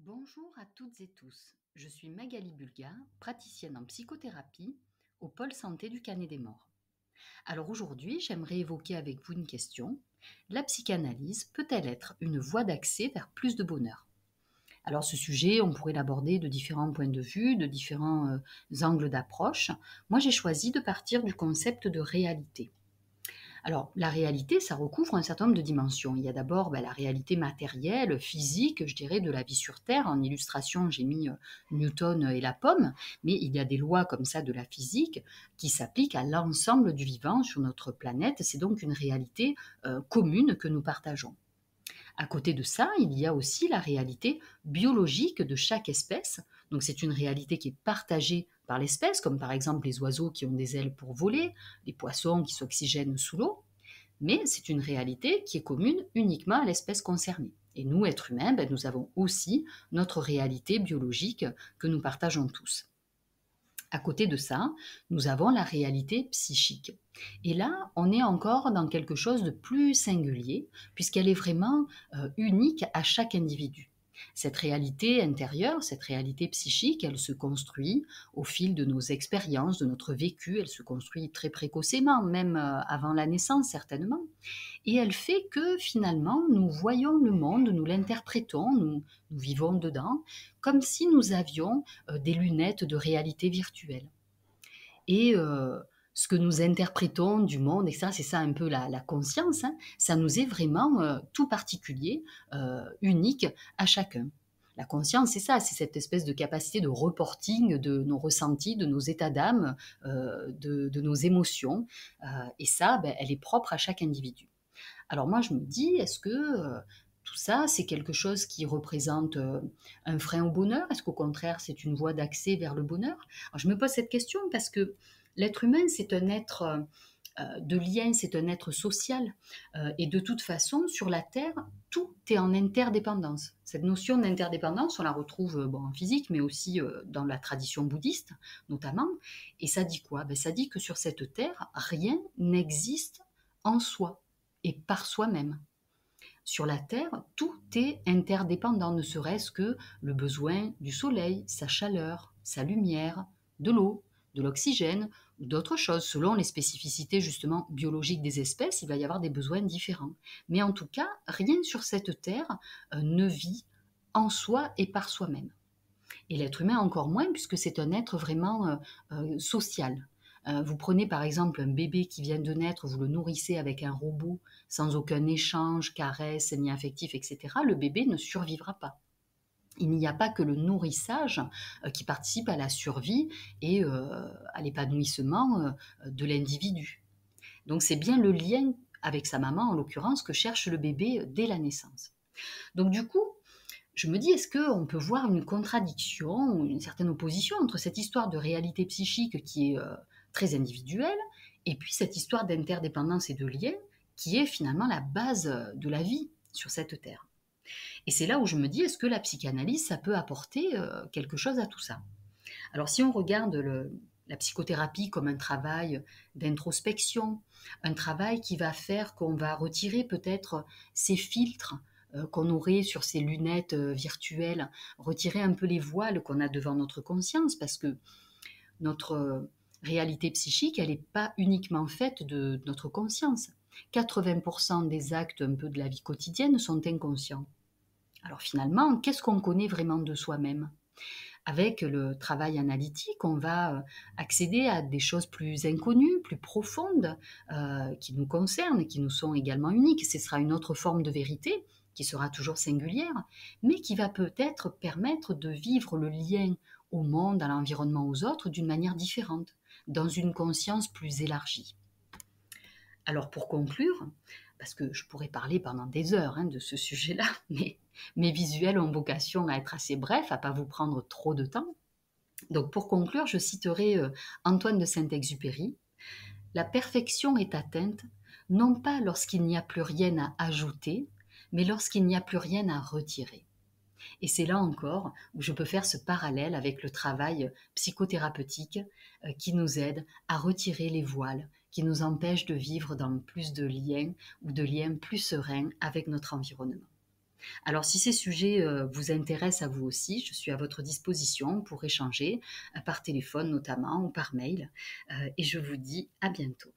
Bonjour à toutes et tous, je suis Magali Bulga, praticienne en psychothérapie au pôle santé du Canet des Morts. Alors aujourd'hui, j'aimerais évoquer avec vous une question. La psychanalyse peut-elle être une voie d'accès vers plus de bonheur? Alors ce sujet, on pourrait l'aborder de différents points de vue, de différents angles d'approche. Moi, j'ai choisi de partir du concept de réalité. Alors, la réalité, ça recouvre un certain nombre de dimensions. Il y a d'abord la réalité matérielle, physique, je dirais, de la vie sur Terre. En illustration, j'ai mis Newton et la pomme, mais il y a des lois comme ça de la physique qui s'appliquent à l'ensemble du vivant sur notre planète. C'est donc une réalité commune que nous partageons. À côté de ça, il y a aussi la réalité biologique de chaque espèce. Donc c'est une réalité qui est partagée par l'espèce, comme par exemple les oiseaux qui ont des ailes pour voler, les poissons qui s'oxygènent sous l'eau, mais c'est une réalité qui est commune uniquement à l'espèce concernée. Et nous, êtres humains, nous avons aussi notre réalité biologique que nous partageons tous. À côté de ça, nous avons la réalité psychique. Et là, on est encore dans quelque chose de plus singulier, puisqu'elle est vraiment unique à chaque individu. Cette réalité intérieure, cette réalité psychique, elle se construit au fil de nos expériences, de notre vécu, elle se construit très précocement, même avant la naissance certainement. Et elle fait que finalement, nous voyons le monde, nous l'interprétons, nous vivons dedans, comme si nous avions des lunettes de réalité virtuelle. Et ce que nous interprétons du monde, et ça, c'est ça un peu la conscience, hein, ça nous est vraiment tout particulier, unique à chacun. La conscience, c'est ça, c'est cette espèce de capacité de reporting de nos ressentis, de nos états d'âme, de nos émotions. Et ça, elle est propre à chaque individu. Alors moi, je me dis, est-ce que tout ça, c'est quelque chose qui représente un frein au bonheur? Est-ce qu'au contraire, c'est une voie d'accès vers le bonheur? Alors, je me pose cette question parce que l'être humain, c'est un être de lien, c'est un être social. Et de toute façon, sur la Terre, tout est en interdépendance. Cette notion d'interdépendance, on la retrouve en physique, mais aussi dans la tradition bouddhiste, notamment. Et ça dit quoi? Ça dit que sur cette Terre, rien n'existe en soi et par soi-même. Sur la Terre, tout est interdépendant, ne serait-ce que le besoin du soleil, sa chaleur, sa lumière, de l'eau, de l'oxygène ou d'autres choses. Selon les spécificités justement biologiques des espèces, il va y avoir des besoins différents. Mais en tout cas, rien sur cette Terre ne vit en soi et par soi-même. Et l'être humain encore moins, puisque c'est un être vraiment social. Vous prenez par exemple un bébé qui vient de naître, vous le nourrissez avec un robot, sans aucun échange, caresse, ni affectif, etc. Le bébé ne survivra pas. Il n'y a pas que le nourrissage qui participe à la survie et à l'épanouissement de l'individu. Donc c'est bien le lien avec sa maman, en l'occurrence, que cherche le bébé dès la naissance. Donc du coup, je me dis, est-ce qu'on peut voir une contradiction ou une certaine opposition entre cette histoire de réalité psychique qui est très individuelle et puis cette histoire d'interdépendance et de lien qui est finalement la base de la vie sur cette terre. Et c'est là où je me dis, est-ce que la psychanalyse, ça peut apporter quelque chose à tout ça? Alors si on regarde la psychothérapie comme un travail d'introspection, un travail qui va faire qu'on va retirer peut-être ces filtres qu'on aurait sur ces lunettes virtuelles, retirer un peu les voiles qu'on a devant notre conscience, parce que notre réalité psychique, elle n'est pas uniquement faite de notre conscience. 80% des actes un peu de la vie quotidienne sont inconscients. Alors finalement, qu'est-ce qu'on connaît vraiment de soi-même? Avec le travail analytique, on va accéder à des choses plus inconnues, plus profondes, qui nous concernent, qui nous sont également uniques. Ce sera une autre forme de vérité qui sera toujours singulière, mais qui va peut-être permettre de vivre le lien au monde, à l'environnement, aux autres d'une manière différente, dans une conscience plus élargie. Alors pour conclure, parce que je pourrais parler pendant des heures de ce sujet-là, mais mes visuels ont vocation à être assez brefs, à pas vous prendre trop de temps. Donc pour conclure, je citerai Antoine de Saint-Exupéry. La perfection est atteinte non pas lorsqu'il n'y a plus rien à ajouter, mais lorsqu'il n'y a plus rien à retirer. Et c'est là encore où je peux faire ce parallèle avec le travail psychothérapeutique qui nous aide à retirer les voiles, qui nous empêchent de vivre dans plus de liens ou de liens plus sereins avec notre environnement. Alors si ces sujets vous intéressent à vous aussi, je suis à votre disposition pour échanger, par téléphone notamment ou par mail, et je vous dis à bientôt.